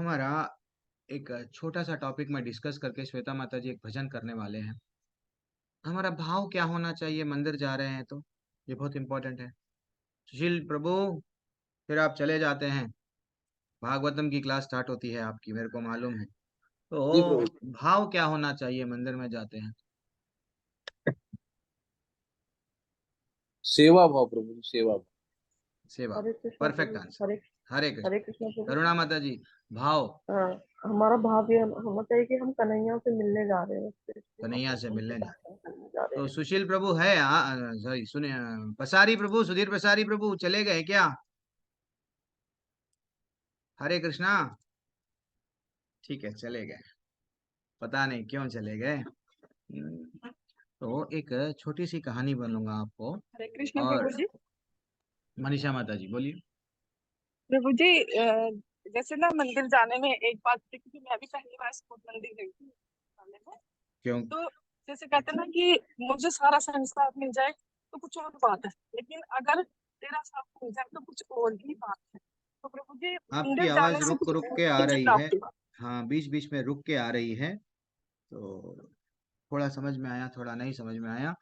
हमारा एक छोटा सा टॉपिक में डिस्कस करके श्वेता माता जी एक भजन करने वाले हैं। हमारा भाव क्या होना चाहिए मंदिर जा रहे हैं तो ये बहुत इंपॉर्टेंट है। सुशील प्रभु, फिर आप चले जाते हैं। भागवतम की क्लास स्टार्ट होती है आपकी, मेरे को मालूम है। जी तो प्रभु। भाव क्या होना चाहिए मंदिर में जाते हैं? सेवा भाव प्रभु, सेवा भाव। सेवा। हरे कृष्णा परफेक्ट प्रभु। आंसर। हरे हरे कृष्ण। हरे कृष्णा प्रभु। करुणा माता जी, भाव। हाँ, हमारा भाव ये होना चाहिए कि हम कन्हैया से मिलने जा रहे हैं, उससे हम कन्हैया से उनके मिलने जा रहे दर्शन करने जा हैं। रहे तो हैं। सुशील प्रभु है, सॉरी सुनिए, पसारी प्रभु, सुधीर पसारी प्रभु चले गए क्या? हरे कृष्णा। ठीक है, चले गए। पता नहीं क्यों चले गए। तो एक छोटी सी कहानी बनूंगा आपको। हरे कृष्ण और प्रभु जी। मनीषा माता जी बोलिए। प्रभु जी, जैसे ना मंदिर जाने में एक बात थी, क्योंकि मैं भी पहली बार स्कूल मंदिर गई थी जाने में। क्यों? तो जैसे कहते हैं ना कि मुझे सारा संस्कार मिल जाए तो कुछ और बात है, लेकिन अगर तेरा साथ मिल जाए तो कुछ और ही बात है। तो प्रभु जी, आपकी मंदिर आवाज जाने से रुक कुछ रुक और के आ ही रही है। प्राप्ति होती हाँ, बीच बीच में रुक के आ रही है। तो थोड़ा समझ में आया, थोड़ा नहीं समझ में आया।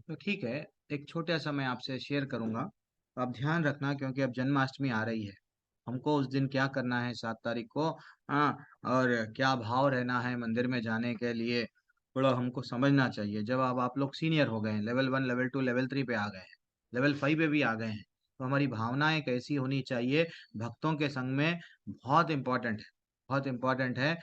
तो ठीक है। एक छोटा सा मैं आपसे शेयर करूंगा, तो आप ध्यान रखना, क्योंकि अब जन्माष्टमी आ रही है। हमको उस दिन क्या करना है 7 तारीख को। हाँ। और क्या भाव रहना है मंदिर में जाने के लिए, थोड़ा हमको समझना चाहिए। जब अब आप लोग सीनियर हो गए हैं, लेवल 1 लेवल 2 लेवल 3 पे आ गए हैं, लेवल 5 पे भी आ गए हैं, तो हमारी भावनाएं कैसी होनी चाहिए भक्तों के संग में, बहुत इम्पोर्टेंट है। बहुत इम्पोर्टेंट है।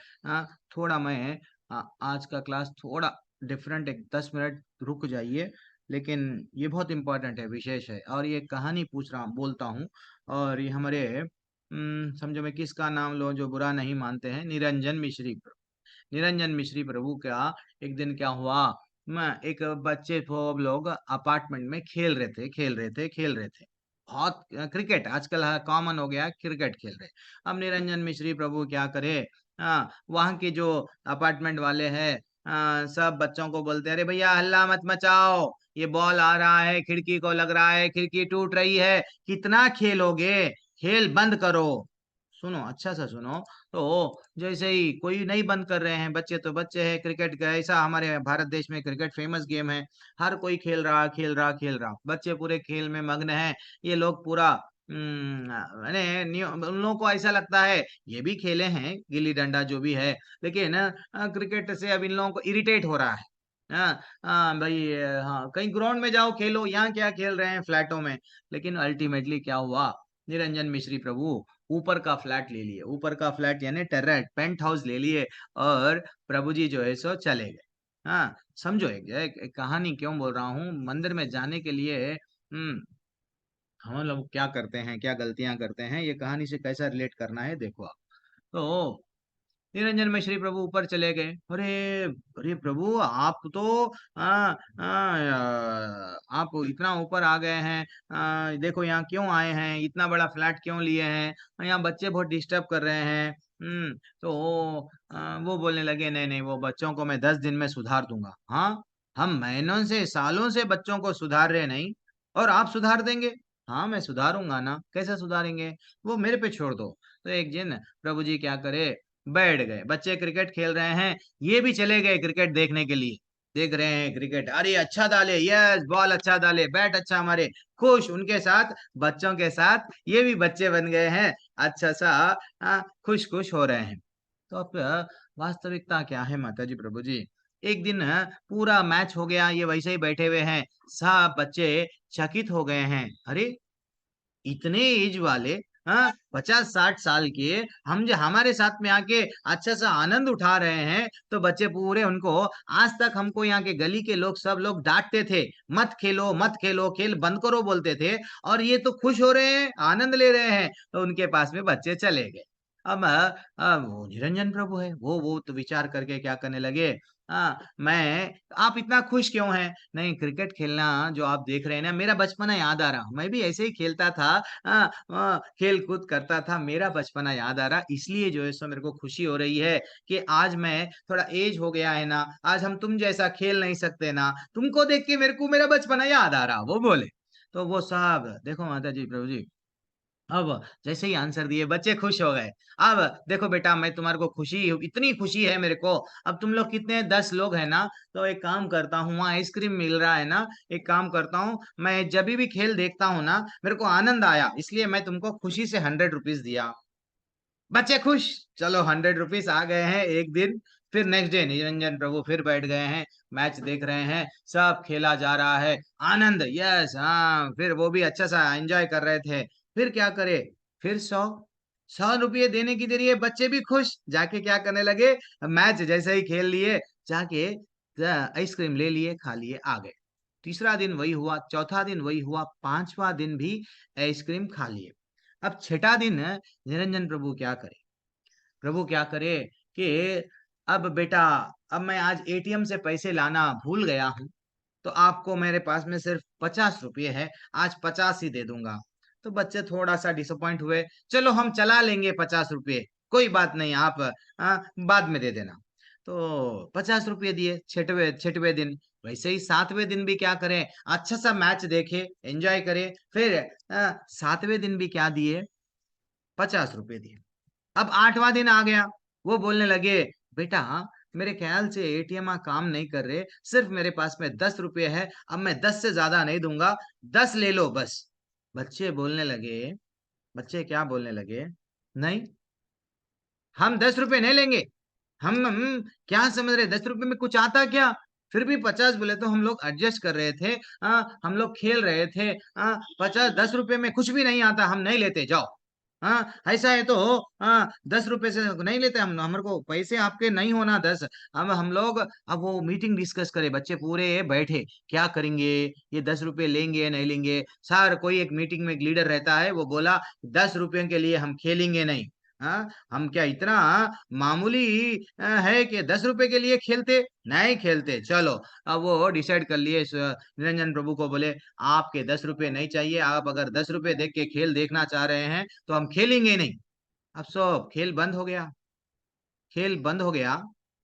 थोड़ा मैं आज का क्लास थोड़ा डिफरेंट, एक 10 मिनट रुक जाइए। लेकिन ये बहुत इम्पोर्टेंट है, विशेष है। और ये कहानी पूछ रहा बोलता हूँ। और ये हमारे समझो मैं किसका नाम लो जो बुरा नहीं मानते हैं, निरंजन मिश्री प्रभु। निरंजन मिश्री प्रभु का एक दिन क्या हुआ, मैं एक बच्चे को अब लोग अपार्टमेंट में खेल रहे थे बहुत क्रिकेट आजकल कॉमन हो गया है, क्रिकेट खेल रहे। अब निरंजन मिश्री प्रभु क्या करे, वहाँ के जो अपार्टमेंट वाले हैं, सब बच्चों को बोलते हैं, अरे भैया हल्ला मत मचाओ, ये बॉल आ रहा है, खिड़की को लग रहा है, खिड़की टूट रही है, कितना खेलोगे, खेल बंद करो। सुनो, अच्छा सा सुनो। तो जैसे ही कोई नहीं बंद कर रहे हैं, बच्चे तो बच्चे हैं, क्रिकेट का ऐसा हमारे भारत देश में क्रिकेट फेमस गेम है। हर कोई खेल रहा, बच्चे पूरे खेल में मग्न हैं। ये लोग पूरा उन लोगों को ऐसा लगता है ये भी खेले हैं गिल्ली डंडा जो भी है, लेकिन क्रिकेट से अब इन लोगों को इरिटेट हो रहा है। हाँ। हाँ भाई, हाँ कहीं ग्राउंड में जाओ खेलो, यहाँ क्या खेल रहे हैं फ्लैटों में। लेकिन अल्टीमेटली क्या हुआ, निरंजन मिश्री प्रभु ऊपर का फ्लैट ले लिए, ऊपर का फ्लैट यानी टेरेट पेंट हाउस ले लिए। और प्रभु जी जो है सो चले गए। हाँ। समझो, एक कहानी क्यों बोल रहा हूँ, मंदिर में जाने के लिए हम लोग क्या करते हैं, क्या गलतियां करते हैं, ये कहानी से कैसा रिलेट करना है देखो आप। तो निरंजन में श्री प्रभु ऊपर चले गए। अरे, अरे प्रभु आप तो आप इतना ऊपर आ गए हैं, देखो यहाँ क्यों आए हैं, इतना बड़ा फ्लैट क्यों लिए हैं, यहाँ बच्चे बहुत डिस्टर्ब कर रहे हैं। तो वो बोलने लगे, नहीं नहीं, वो बच्चों को मैं 10 दिन में सुधार दूंगा। हाँ, हम महीनों से सालों से बच्चों को सुधार रहे नहीं, और आप सुधार देंगे? हाँ मैं सुधारूंगा ना, कैसे सुधारेंगे, वो मेरे पे छोड़ दो। तो एक दिन प्रभु जी क्या करे, बैठ गए, बच्चे क्रिकेट खेल रहे हैं, ये भी चले गए क्रिकेट देखने के लिए। देख रहे हैं क्रिकेट, अरे अच्छा डाले, यस बॉल अच्छा डाले, बैट अच्छा मारे, खुश उनके साथ, बच्चों के साथ ये भी बच्चे बन गए हैं, अच्छा सा खुश खुश हो रहे हैं। तो अब वास्तविकता क्या है माता जी प्रभु जी, एक दिन पूरा मैच हो गया, ये वैसे ही बैठे हुए हैं, सब बच्चे चकित हो गए हैं। अरे, इतने एज वाले, हाँ 50-60 साल के, हम जो हमारे साथ में आके अच्छा सा आनंद उठा रहे हैं, तो बच्चे पूरे उनको, आज तक हमको यहाँ के गली के लोग सब लोग डांटते थे, मत खेलो मत खेलो, खेल बंद करो बोलते थे, और ये तो खुश हो रहे हैं, आनंद ले रहे हैं, तो उनके पास में बच्चे चले गए। अब वो निरंजन प्रभु है, वो तो विचार करके क्या करने लगे, मैं, आप इतना खुश क्यों हैं? नहीं, क्रिकेट खेलना जो आप देख रहे हैं ना, मेरा बचपना याद आ रहा, मैं भी ऐसे ही खेलता था, खेल कूद करता था, मेरा बचपना याद आ रहा, इसलिए जो है सो मेरे को खुशी हो रही है कि आज मैं थोड़ा एज हो गया है ना, आज हम तुम जैसा खेल नहीं सकते ना, तुमको देख के मेरे को मेरा बचपना याद आ रहा, वो बोले। तो वो साहब देखो माता जी प्रभु जी, अब जैसे ही आंसर दिए बच्चे खुश हो गए। अब देखो बेटा, मैं तुम्हारे को खुशी, इतनी खुशी है मेरे को। अब तुम लोग कितने 10 लोग हैं ना, तो एक काम करता हूँ, वहाँ आइसक्रीम मिल रहा है ना, एक काम करता हूँ, मैं जब भी खेल देखता हूँ ना, मेरे को आनंद आया, इसलिए मैं तुमको खुशी से 100 रुपीज दिया। बच्चे खुश। चलो 100 रुपीज आ गए हैं एक दिन। फिर नेक्स्ट डे निरंजन प्रभु फिर बैठ गए हैं, मैच देख रहे हैं, सब खेला जा रहा है, आनंद, यस हाँ, फिर वो भी अच्छा सा एंजॉय कर रहे थे। फिर क्या करे, फिर 100 रुपये देने की देरी है, बच्चे भी खुश, जाके क्या करने लगे, मैच जैसे ही खेल लिए, जाके आइसक्रीम ले लिए, खा लिए, आ गए। तीसरा दिन वही हुआ, चौथा दिन वही हुआ, पांचवा दिन भी आइसक्रीम खा लिए। अब छठा दिन निरंजन प्रभु क्या करे, प्रभु क्या करे कि अब बेटा, अब मैं आज एटीएम से पैसे लाना भूल गया हूँ, तो आपको मेरे पास में सिर्फ 50 रुपये है, आज 50 ही दे दूंगा। तो बच्चे थोड़ा सा डिसअपॉइंट हुए, चलो हम चला लेंगे 50 रुपये, कोई बात नहीं, आप बाद में दे देना। तो 50 रुपये दिए छठवें छठवें दिन। वैसे ही सातवें दिन भी क्या करें, अच्छा सा मैच देखे, एंजॉय करे। फिर सातवें दिन भी क्या दिए, 50 रुपये दिए। अब आठवां दिन आ गया, वो बोलने लगे, बेटा मेरे ख्याल से एटीएम काम नहीं कर रहे, सिर्फ मेरे पास में 10 रुपये है, अब मैं 10 से ज्यादा नहीं दूंगा, 10 ले लो बस। बच्चे बोलने लगे, बच्चे क्या बोलने लगे, नहीं, हम 10 रुपये नहीं लेंगे। हम क्या समझ रहे, 10 रुपये में कुछ आता क्या। फिर भी 50 बोले, तो हम लोग एडजस्ट कर रहे थे, हम लोग खेल रहे थे, 50 10 रुपये में कुछ भी नहीं आता, हम नहीं लेते, जाओ। ऐसा है तो 10 रुपये से नहीं लेते हम, हमारे को पैसे आपके नहीं होना 10। अब हम लोग, अब वो मीटिंग डिस्कस करे, बच्चे पूरे बैठे, क्या करेंगे, ये 10 रुपये लेंगे नहीं लेंगे। सर, कोई एक मीटिंग में एक लीडर रहता है, वो बोला 10 रुपये के लिए हम खेलेंगे नहीं। हम क्या इतना मामूली है कि 10 रुपए के लिए खेलते, नहीं खेलते, चलो। अब वो डिसाइड कर लिए, निरंजन प्रभु को बोले, आपके 10 रुपए नहीं चाहिए, आप अगर 10 रुपए देख के खेल देखना चाह रहे हैं तो हम खेलेंगे नहीं। अब सब खेल बंद हो गया, खेल बंद हो गया।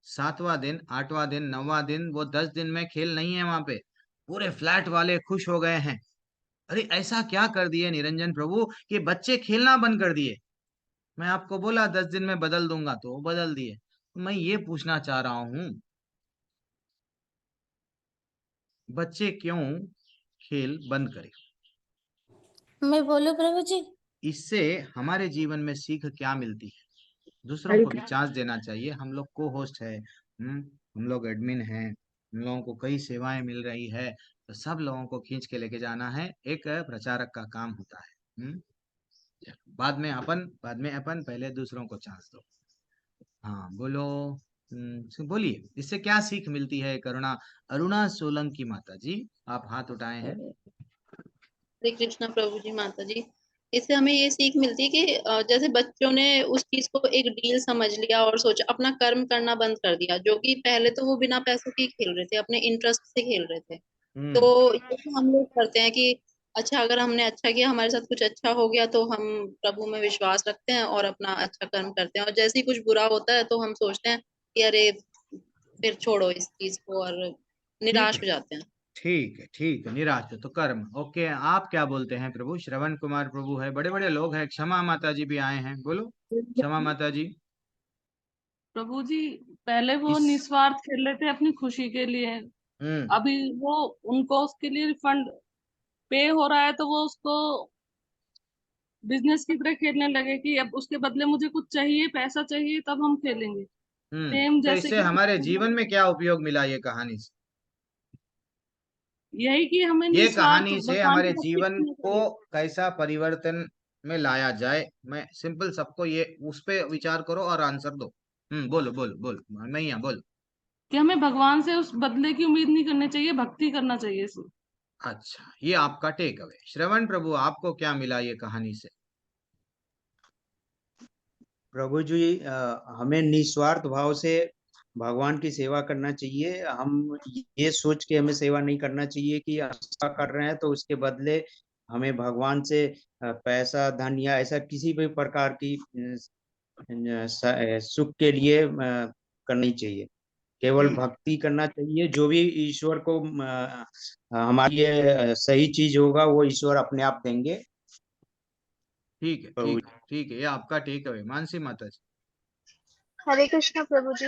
सातवां दिन, आठवां दिन, नौवां दिन, वो 10 दिन में खेल नहीं है वहां पे। पूरे फ्लैट वाले खुश हो गए हैं। अरे ऐसा क्या कर दिए निरंजन प्रभु कि बच्चे खेलना बंद कर दिए। मैं आपको बोला 10 दिन में बदल दूंगा, तो वो बदल दिए। मैं ये पूछना चाह रहा हूँ, बच्चे क्यों खेल बंद करें। मैं बोलूं प्रभु जी? इससे हमारे जीवन में सीख क्या मिलती है, दूसरों हरे को भी चांस देना चाहिए। हम लोग को होस्ट है, हम लोग एडमिन हैं, हम लोगों को कई सेवाएं मिल रही है, तो सब लोगों को खींच के लेके जाना है, एक प्रचारक का काम होता है। बाद में अपन पहले दूसरों को चांस दो। हाँ बोलो, बोलिए, इससे क्या सीख मिलती है, करुणा, अरुणा सोलंकी माता जी, आप हाथ उठाए हैं। हरे कृष्णा प्रभु जी, माता जी। इससे हमें ये सीख मिलती है कि जैसे बच्चों ने उस चीज को एक डील समझ लिया और सोचा, अपना कर्म करना बंद कर दिया, जो कि पहले तो वो बिना पैसों के ही खेल रहे थे, अपने इंटरेस्ट से खेल रहे थे। हम्म। तो ये तो हम लोग करते हैं कि अच्छा, अगर हमने अच्छा किया, हमारे साथ कुछ अच्छा हो गया, तो हम प्रभु में विश्वास रखते हैं और अपना अच्छा कर्म करते हैं, और जैसे ही कुछ बुरा होता है तो हम सोचते हैं कि अरे फिर छोड़ो इस चीज को, और ठीक निराश है, हो जाते हैं। ठीक है, ठीक है, निराश हो तो कर्म। ओके, आप क्या बोलते हैं प्रभु, श्रवण कुमार प्रभु है, बड़े बड़े लोग हैं, क्षमा माता जी भी आए हैं, बोलो क्षमा माता जी। प्रभु जी, पहले वो इस निस्वार्थ खेल रहे थे अपनी खुशी के लिए। हम्म अभी वो, उनको उसके लिए रिफंड पे हो रहा है, तो वो उसको बिजनेस की तरह खेलने लगे कि अब उसके बदले मुझे कुछ चाहिए, पैसा चाहिए, तब हम खेलेंगे। सेम तो जैसे इससे कि हमारे जीवन में क्या उपयोग मिला ये कहानी से, यही कि हमें ये निस्वार्थ कहानी से भगवान की हमारे भक्ति जीवन करनी को चाहिए। कैसा परिवर्तन में लाया जाए, मैं सिंपल सबको ये उस पे विचार करो और आंसर दो। बोलो बोलो बोलो, नहीं बोलो। कि हमें भगवान से उस बदले की उम्मीद नहीं करनी चाहिए, भक्ति करना चाहिए सिर्फ। अच्छा, ये आपका टेक अवे। श्रवण प्रभु, आपको क्या मिला ये कहानी से। प्रभु जी, हमें निस्वार्थ भाव से भगवान की सेवा करना चाहिए। हम ये सोच के हमें सेवा नहीं करना चाहिए कि अच्छा कर रहे हैं तो उसके बदले हमें भगवान से पैसा, धन या ऐसा किसी भी प्रकार की सुख के लिए करनी चाहिए। केवल हम्म भक्ति करना चाहिए। जो भी ईश्वर को हमारे लिए सही चीज होगा वो ईश्वर अपने आप देंगे। ठीक है, प्रभु ठीक है, ठीक है, ये आपका टेक अवे। मानसी माता जी। हरे कृष्णा प्रभु जी।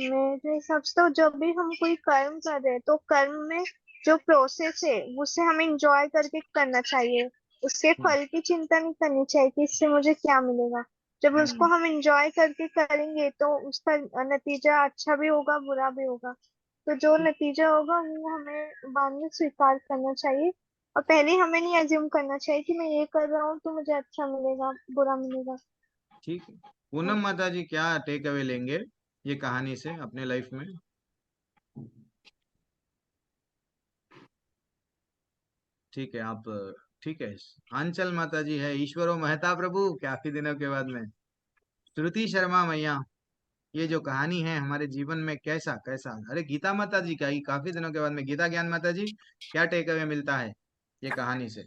मेरे हिसाब से तो जब भी हम कोई कर्म कर रहे हैं तो कर्म में जो प्रोसेस है उसे हमें इंजॉय करके करना चाहिए। उसके हम्म, फल की चिंता नहीं करनी चाहिए कि इससे मुझे क्या मिलेगा। जब उसको हम्म, हम इंजॉय करके करेंगे तो उसका नतीजा अच्छा भी होगा बुरा भी होगा। तो जो नतीजा होगा वो हमें बाद में स्वीकार करना चाहिए। और पहले हमें नहीं एज्यूम करना चाहिए कि मैं ये कर रहा हूँ तो मुझे अच्छा मिलेगा बुरा मिलेगा। ठीक है। पूनम माता जी, क्या टेक अवे लेंगे ये कहानी से अपने लाइफ में? ठीक है, आप ठीक है। आंचल माता जी है, ईश्वरो मेहता प्रभु, काफी दिनों के बाद में। श्रुति शर्मा मैया, ये जो कहानी है हमारे जीवन में कैसा कैसा। अरे गीता माता जी का ही काफी दिनों के बाद में। गीता ज्ञान माता जी, क्या टेक अवे मिलता है ये कहानी से?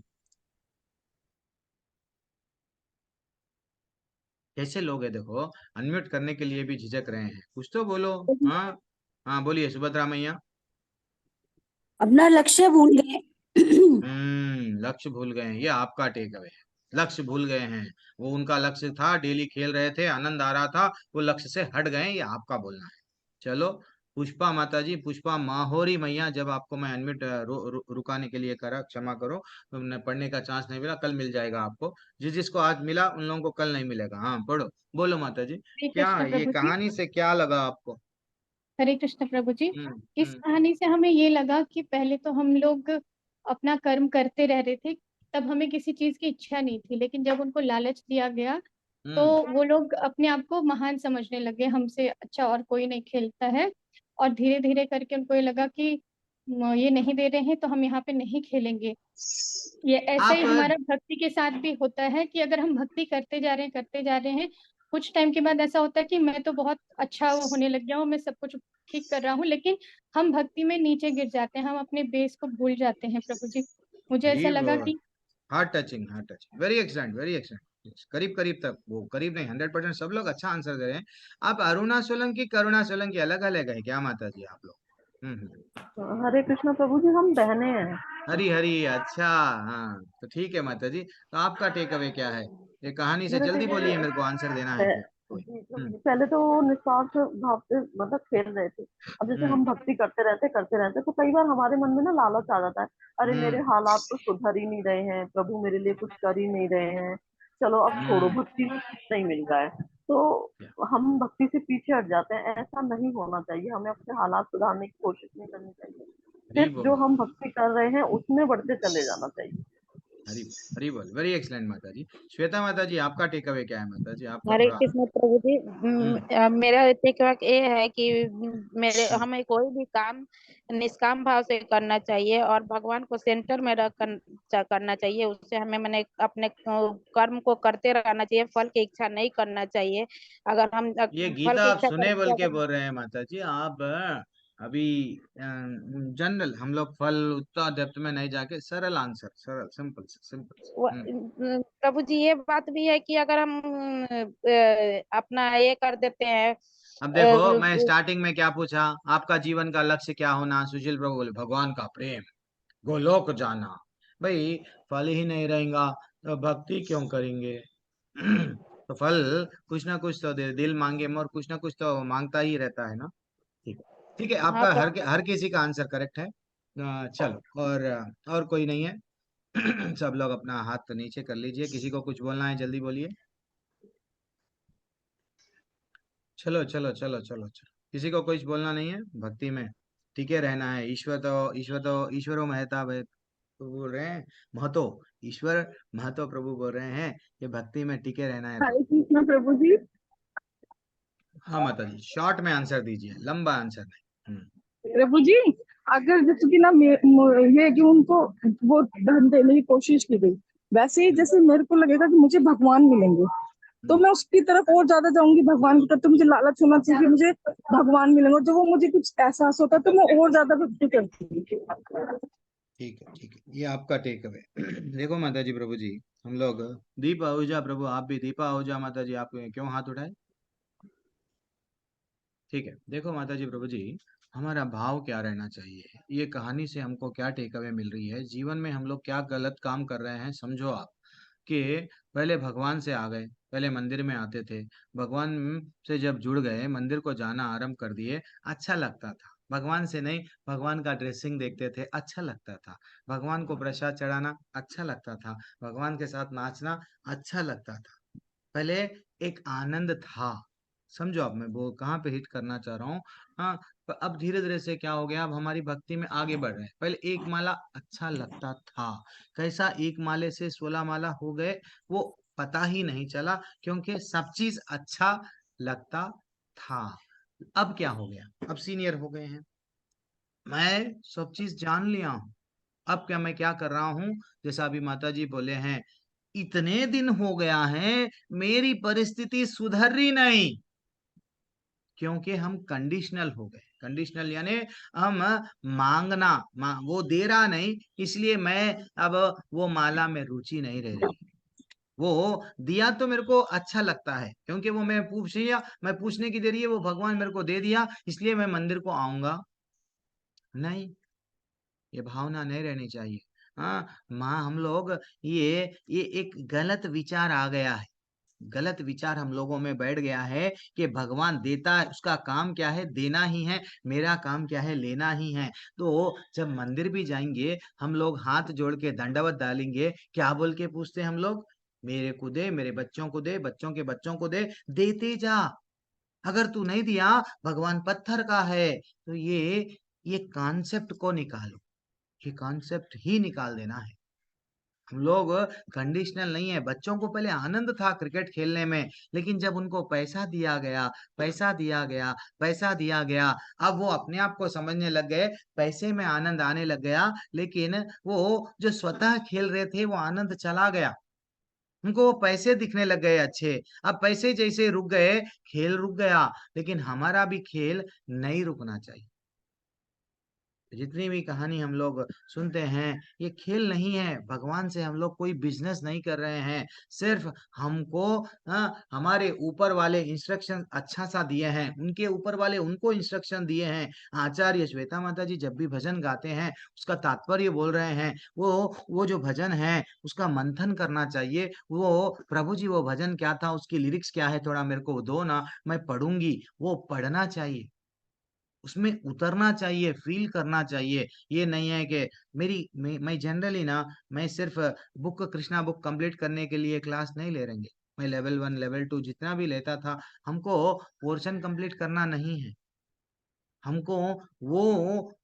कैसे लोग हैं देखो, अनम्यूट करने के लिए भी झिझक रहे हैं, कुछ तो बोलो। हाँ, हाँ बोलिए सुभद्रा मैया। अपना लक्ष्य भूल गए। लक्ष्य भूल गए हैं, ये आपका टेक अवे है। लक्ष्य भूल गए हैं। वो उनका लक्ष्य था, डेली खेल रहे थे, आनंद आ रहा था, वो लक्ष्य से हट गए, ये आपका बोलना है। चलो, पुष्पा माता जी, पुष्पा माहोरी मैया, जब आपको मैं अनम्यूट रुकाने के लिए करा, क्षमा करो। तुमने पढ़ने का चांस नहीं मिला, कल मिल जाएगा आपको। जिस जिसको आज मिला उन लोगों को कल नहीं मिलेगा। हाँ पढ़ो, बोलो माता जी। हरे क्या कृष्ण ये प्रभु जी। कहानी से क्या लगा आपको? हरे कृष्ण प्रभु जी। हम्म, इस कहानी से हमें ये लगा कि पहले तो हम लोग अपना कर्म करते रह रहे थे, तब हमें किसी चीज की इच्छा नहीं थी, लेकिन जब उनको लालच दिया गया तो हम्म, वो लोग अपने आप को महान समझने लगे, हमसे अच्छा और कोई नहीं खेलता है। और धीरे धीरे करके उनको ये लगा कि ये नहीं दे रहे हैं तो हम यहाँ पे नहीं खेलेंगे। ये ऐसा आप ही हमारा भक्ति के साथ भी होता है कि अगर हम भक्ति करते जा रहे हैं, कुछ टाइम के बाद ऐसा होता है कि मैं तो बहुत अच्छा होने लग गया हूँ, मैं सब कुछ ठीक कर रहा हूँ, लेकिन हम भक्ति में नीचे गिर जाते हैं, हम अपने बेस को भूल जाते हैं प्रभु जी। मुझे ऐसा जी, वो लगा कि heart touching, heart touching, very excellent, very excellent. करीब करीब तक, वो करीब नहीं, 100% सब लोग अच्छा आंसर दे रहे हैं। आप अरुणा सोलंकी, करुणा सोलंकी अलग अलग है क्या माता जी आप लोग? हरे कृष्णा प्रभु जी। हम बहने हैं। हरी हरी, अच्छा। हाँ तो ठीक है माता जी, तो आपका टेक अवे क्या है ये कहानी से? मेरे जल्दी टेक बोलिए, मेरे को आंसर देना है है फिर कोई। हम्म, पहले तो वो निस्वार्थ भाव से मतलब खेल रहे थे। अब जैसे हम्म, हम भक्ति करते रहते तो कई बार हमारे मन में ना लालच आ जाता है। अरे मेरे हम्म, हालात तो सुधर ही नहीं रहे हैं, प्रभु मेरे लिए कुछ कर ही नहीं रहे हैं। चलो अब छोड़ो, हम्म। भक्ति में नहीं मिल रहा है तो हम भक्ति से पीछे हट जाते हैं। ऐसा नहीं होना चाहिए, हमें अपने हालात सुधारने की कोशिश नहीं करनी चाहिए। हरी सिर्फ जो बोल, हम भक्ति कर रहे हैं उसमें बढ़ते चले जाना चाहिए। हरी बोल, हरी बोल, वेरी एक्सलेंट माता जी। श्वेता माता जी, आपका टेक अवे क्या है माता जी? आपका हरे थोड़ा। कृष्ण प्रभु जी। हम्म, मेरा टेकअवे ये है कि मेरे हम्म, हमें कोई भी काम निष्काम भाव से करना चाहिए और भगवान को सेंटर में रख करना चाहिए। उससे हमें मैंने अपने कर्म को करते रहना चाहिए, फल की इच्छा नहीं करना चाहिए। अगर हम ये फल गीता की आप इच्छा सुने बोल करेंगे के अगर बोल रहे हैं माता जी आप? अभी जनरल हम लोग फल उतना डेप्थ में नहीं जाके, सरल आंसर, सरल, सिंपल सिंपल। प्रभु जी ये बात भी है कि अगर हम अपना ये कर देते हैं अब देखो, मैं स्टार्टिंग में क्या पूछा, आपका जीवन का लक्ष्य क्या होना? सुशील प्रभु बोले भगवान का प्रेम, गोलोक जाना। भाई, फल ही नहीं रहेगा तो भक्ति क्यों करेंगे? तो फल कुछ ना कुछ तो दे, दिल मांगे मोर, कुछ ना कुछ तो मांगता ही रहता है ना। ठीक है, ठीक है, हाँ आपका प्रभु। हर किसी का आंसर करेक्ट है। चलो, और कोई नहीं है? सब लोग अपना हाथ तो नीचे कर लीजिए, किसी को कुछ बोलना है जल्दी बोलिए। चलो चलो चलो चलो चलो, किसी को कुछ बोलना नहीं है, भक्ति में टिके रहना है। ईश्वरो महता भाई प्रभु बोल रहे हैं, महतो, ईश्वर महतो प्रभु बोल रहे हैं कि भक्ति में टिके रहना है। तो हरे कृष्ण प्रभु जी। हाँ माता जी, शॉर्ट में आंसर दीजिए, लंबा आंसर नहीं। प्रभु जी, अगर जैसे कि ना ये जो उनको वो धन देने की कोशिश की गई, वैसे ही हम्म, जैसे मेरे को लगेगा कि मुझे भगवान मिलेंगे तो हम्म, मैं उसकी तरफ और ज्यादा जाऊंगी। भगवान की तरफ तो मुझे लालच होना चाहिए कि मुझे भगवान मिलेंगे, और जब वो मुझे कुछ एहसास होता है तो मैं और ज्यादा भक्ति करती हूँ। ठीक है, ठीक है, ये आपका टेक अवे। देखो माता जी, प्रभु जी, हम लोग दीप आहूजा, प्रभु आप भी दीपा आहूजा। माता जी, आप क्यों हाथ उठाए? ठीक है, देखो माता जी, प्रभु जी, हमारा भाव क्या रहना चाहिए, ये कहानी से हमको क्या टेक अवे मिल रही है, जीवन में हम लोग क्या गलत काम कर रहे हैं, समझो आप। कि पहले भगवान से आ गए, पहले मंदिर में आते थे, भगवान से जब जुड़ गए, मंदिर को जाना आरंभ कर दिए, अच्छा लगता था। भगवान से नहीं, भगवान का ड्रेसिंग देखते थे, अच्छा लगता था। भगवान को प्रसाद चढ़ाना अच्छा लगता था, भगवान के साथ नाचना अच्छा लगता था। पहले एक आनंद था। समझो, अब मैं वो कहाँ पे हिट करना चाह रहा हूँ। हाँ, अब धीरे धीरे से क्या हो गया, अब हमारी भक्ति में आगे बढ़ रहे हैं। पहले एक माला अच्छा लगता था, कैसा एक माले से 16 माला हो गए वो पता ही नहीं चला, क्योंकि सब चीज अच्छा लगता था। अब क्या हो गया, अब सीनियर हो गए हैं, मैं सब चीज जान लिया हूँ। अब क्या, मैं क्या कर रहा हूँ, जैसा अभी माता जी बोले हैं, इतने दिन हो गया है मेरी परिस्थिति सुधर रही नहीं, क्योंकि हम कंडीशनल हो गए। कंडीशनल यानी हम वो दे रहा नहीं, इसलिए मैं अब वो माला में रुचि नहीं रह रही। वो दिया तो मेरे को अच्छा लगता है, क्योंकि वो मैं पूछने की देरी है, वो भगवान मेरे को दे दिया, इसलिए मैं मंदिर को आऊंगा नहीं। ये भावना नहीं रहनी चाहिए। हाँ, माँ हम लोग ये एक गलत विचार आ गया है, गलत विचार हम लोगों में बैठ गया है कि भगवान देता है, उसका काम क्या है, देना ही है, मेरा काम क्या है, लेना ही है। तो जब मंदिर भी जाएंगे हम लोग हाथ जोड़ के दंडवत डालेंगे, क्या बोल के पूछते हैं हम लोग, मेरे को दे, मेरे बच्चों को दे, बच्चों के बच्चों को दे, देते जा। अगर तू नहीं दिया, भगवान पत्थर का है। तो ये कॉन्सेप्ट को निकालो, ये कॉन्सेप्ट ही निकाल देना है। हम लोग कंडीशनल नहीं है। बच्चों को पहले आनंद था क्रिकेट खेलने में, लेकिन जब उनको पैसा दिया गया, पैसा दिया गया, पैसा दिया गया, अब वो अपने आप को समझने लग गए, पैसे में आनंद आने लग गया, लेकिन वो जो स्वतः खेल रहे थे वो आनंद चला गया। उनको वो पैसे दिखने लग गए अच्छे, अब पैसे जैसे रुक गए, खेल रुक गया। लेकिन हमारा भी खेल नहीं रुकना चाहिए। जितनी भी कहानी हम लोग सुनते हैं, ये खेल नहीं है। भगवान से हम लोग कोई बिजनेस नहीं कर रहे हैं, सिर्फ हमको हमारे ऊपर वाले इंस्ट्रक्शन अच्छा सा दिए हैं, उनके ऊपर वाले उनको इंस्ट्रक्शन दिए हैं। आचार्य श्वेता माता जी जब भी भजन गाते हैं, उसका तात्पर्य बोल रहे हैं, वो जो भजन है उसका मंथन करना चाहिए। वो प्रभु जी वो भजन क्या था, उसकी लिरिक्स क्या है, थोड़ा मेरे को दो ना, मैं पढ़ूंगी। वो पढ़ना चाहिए, उसमें उतरना चाहिए, फील करना चाहिए। ये नहीं है कि मैं जनरली ना, मैं सिर्फ बुक कृष्णा बुक कंप्लीट करने के लिए क्लास नहीं ले रहेंगे। मैं लेवल 1 लेवल 2 जितना भी लेता था, हमको पोर्शन कंप्लीट करना नहीं है। हमको वो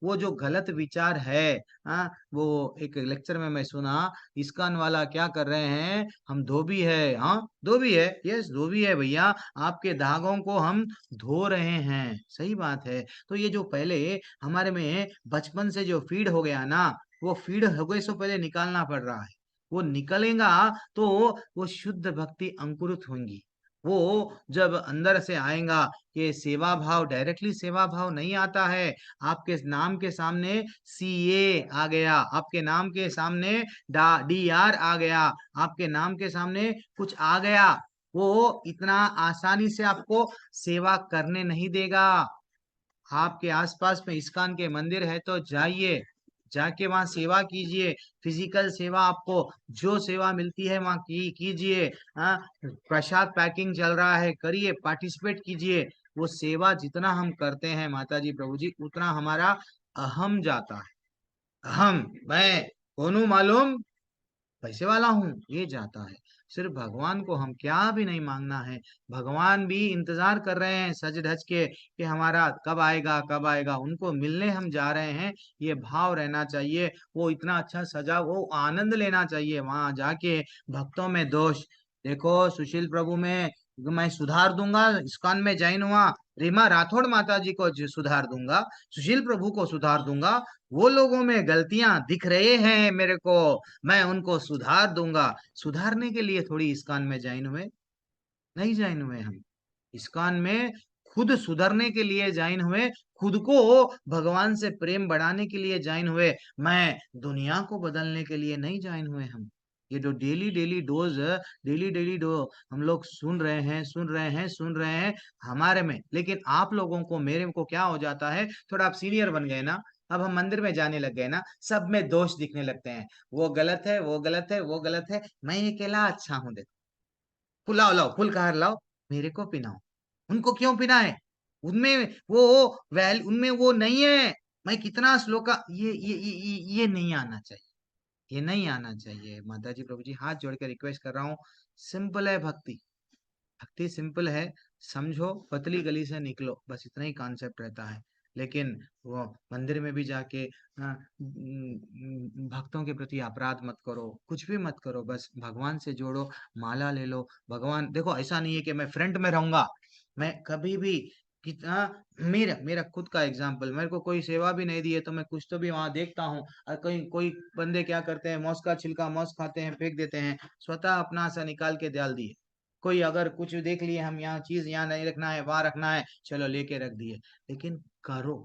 वो जो गलत विचार है, हाँ, वो एक लेक्चर में मैं सुना, इस्कॉन वाला क्या कर रहे हैं, हम धोबी है, हाँ धोबी है, यस धोबी है भैया, आपके धागों को हम धो रहे हैं। सही बात है। तो ये जो पहले हमारे में बचपन से जो फीड हो गया ना, वो फीड हो गए सो पहले निकालना पड़ रहा है। वो निकलेगा तो वो शुद्ध भक्ति अंकुरित होंगी। वो जब अंदर से आएगा, कि सेवा भाव, डायरेक्टली सेवा भाव नहीं आता है। आपके नाम के सामने CA आ गया, आपके नाम के सामने DR आ गया, आपके नाम के सामने कुछ आ गया, वो इतना आसानी से आपको सेवा करने नहीं देगा। आपके आसपास में इस्कॉन के मंदिर है तो जाइए, जाके वहां सेवा कीजिए। फिजिकल सेवा, आपको जो सेवा मिलती है वहां कीजिए। हाँ, प्रसाद पैकिंग चल रहा है, करिए, पार्टिसिपेट कीजिए। वो सेवा जितना हम करते हैं माता जी प्रभु जी, उतना हमारा अहम जाता है। अहम, मैं कौन हूं मालूम, पैसे वाला हूँ, ये जाता है। सिर्फ भगवान को हम क्या भी नहीं मांगना है, भगवान भी इंतजार कर रहे हैं सज धज के, कि हमारा कब आएगा कब आएगा, उनको मिलने हम जा रहे हैं। ये भाव रहना चाहिए। वो इतना अच्छा सजा, वो आनंद लेना चाहिए वहां जाके। भक्तों में दोष देखो, सुशील प्रभु में मैं सुधार दूंगा, इस्कॉन में जैन हुआ, रीमा राठौड़ माता जी को सुधार दूंगा, सुशील प्रभु को सुधार दूंगा। वो लोगों में गलतियां दिख रहे हैं मेरे को, मैं उनको सुधार दूंगा। सुधारने के लिए थोड़ी इस्कॉन में ज्वाइन हुए, नहीं ज्वाइन हुए हम। इस्कॉन में खुद सुधरने के लिए ज्वाइन हुए, खुद को भगवान से प्रेम बढ़ाने के लिए ज्वाइन हुए। मैं दुनिया को बदलने के लिए नहीं ज्वाइन हुए हम। ये जो daily daily dose, daily daily dose हम लोग सुन रहे हैं, सुन रहे हैं, सुन रहे हैं हमारे में। लेकिन आप लोगों को, मेरे को क्या हो जाता है, थोड़ा आप सीनियर बन गए ना, अब हम मंदिर में जाने लग गए ना, सब में दोष दिखने लगते हैं, वो गलत है, वो गलत है, वो गलत है, मैं अकेला अच्छा हूं, देखो पुलाव लाओ, फुलकार लाओ, मेरे को पिनाओ, उनको क्यों पिनाए, उनमें वो उनमें वो नहीं है, मैं कितना श्लोका, ये नहीं आना चाहिए, ये नहीं आना चाहिए। माता जी प्रभु जी हाथ जोड़ के रिक्वेस्ट कर रहा हूँ, सिंपल है भक्ति, भक्ति सिंपल है, समझो पतली गली से निकलो, बस इतना ही कॉन्सेप्ट रहता है। लेकिन वो मंदिर में भी जाके भक्तों के प्रति अपराध मत करो, कुछ भी मत करो, बस भगवान से जोड़ो, माला ले लो, भगवान देखो ऐसा नहीं है कि मैं फ्रंट में रहूंगा, मैं कभी भी कितना, मेरा मेरा खुद का एग्जाम्पल, मेरे को कोई सेवा भी नहीं दी है तो मैं कुछ तो भी वहां देखता हूँ, और कोई बंदे क्या करते हैं, मौस का छिलका मौस खाते हैं, फेंक देते हैं, स्वतः अपना सा निकाल के डाल दिए। कोई अगर कुछ देख लिए, हम यहाँ चीज यहाँ नहीं रखना है, वहां रखना है, चलो लेके रख दिए, लेकिन करो,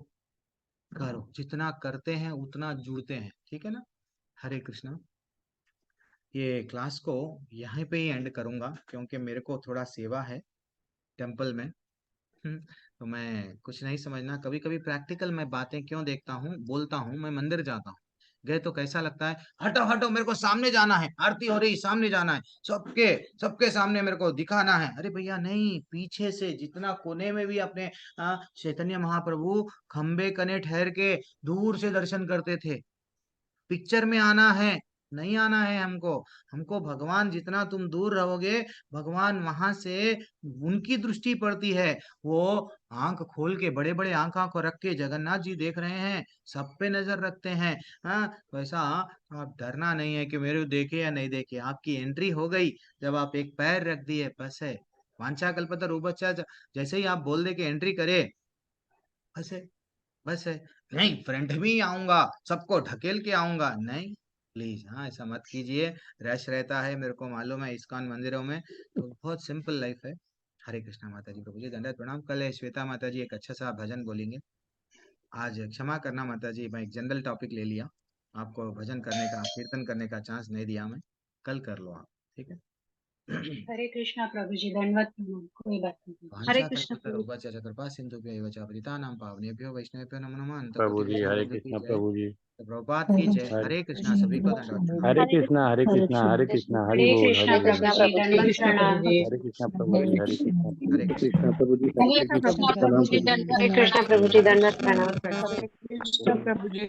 करो, जितना करते हैं उतना जुड़ते हैं, ठीक है ना। हरे कृष्णा। ये क्लास को यहीं पे ही एंड करूंगा, क्योंकि मेरे को थोड़ा सेवा है टेम्पल में। तो मैं कुछ नहीं समझना, कभी कभी प्रैक्टिकल मैं बातें क्यों देखता हूँ, बोलता हूँ, मैं मंदिर जाता हूँ, गए तो कैसा लगता है, हटो हटो मेरे को सामने जाना है, आरती हो रही सामने जाना है, सबके सबके सामने मेरे को दिखाना है, अरे भैया नहीं, पीछे से जितना कोने में भी अपने चैतन्य महाप्रभु खंबे कने ठहर के दूर से दर्शन करते थे, पिक्चर में आना है, नहीं आना है हमको, हमको भगवान जितना तुम दूर रहोगे, भगवान वहां से उनकी दृष्टि पड़ती है, वो आंख खोल के बड़े बड़े आंखों को रख के जगन्नाथ जी देख रहे हैं, सब पे नजर रखते हैं। हाँ, वैसा आप डरना नहीं है कि मेरे को देखे या नहीं देखे, आपकी एंट्री हो गई, जब आप एक पैर रख दिए बस है, वांछा कल्पतर उभयच्च, जैसे ही आप बोल दे के एंट्री करे, बस है, बस है। नहीं फ्रंट में ही आऊंगा, सबको ढकेल के आऊंगा, नहीं, प्लीज हाँ ऐसा मत कीजिए, रश रहता है, मेरे को मालूम है इस्कॉन मंदिरों में, तो बहुत सिंपल लाइफ है। हरे कृष्णा माता जी प्रभु जी, दंडवत प्रणाम। कल है श्वेता माता जी एक अच्छा सा भजन बोलेंगे, आज क्षमा करना माता जी, मैं एक जनरल टॉपिक ले लिया, आपको भजन करने का, कीर्तन करने का चांस नहीं दिया मैं, कल कर लो आप, ठीक है। हरे कृष्णा प्रभु जी, दंडवत प्रणाम, कोई बात नहीं। हरे वांछा कृष्णा कल्पतरु प्रभु उवाच कृपा सिंधुभ्यो च पतितानां पावनेभ्यो वैष्णवेभ्यो नमो नमः। अंत प्रभु कोटि जी, हरे वैष्णव की कृष्णा जय, प्रभु जी। प्रभुपाद की जय। हरे हरे कृष्णा, सभी को दंडवत प्रणाम। हरे कृष्णा, हरे कृष्णा, हरे कृष्णा, हरि हरे बोल, कृष्णा हरि बोल। प्रभु जी, दंडवत प्रणाम। हरे कृष्णा प्रभु जी, हरे कृष्णा, हरे हरे कृष्णा। कृष्णा प्रभु जी, हरे हरे कृष्णा, कृष्णा प्रणाम प्रभु जी, प्रभु जी। हरे कृष्णा प्रभु जी, दंडवत प्रणाम। हरे कृष्ण प्रभु जी।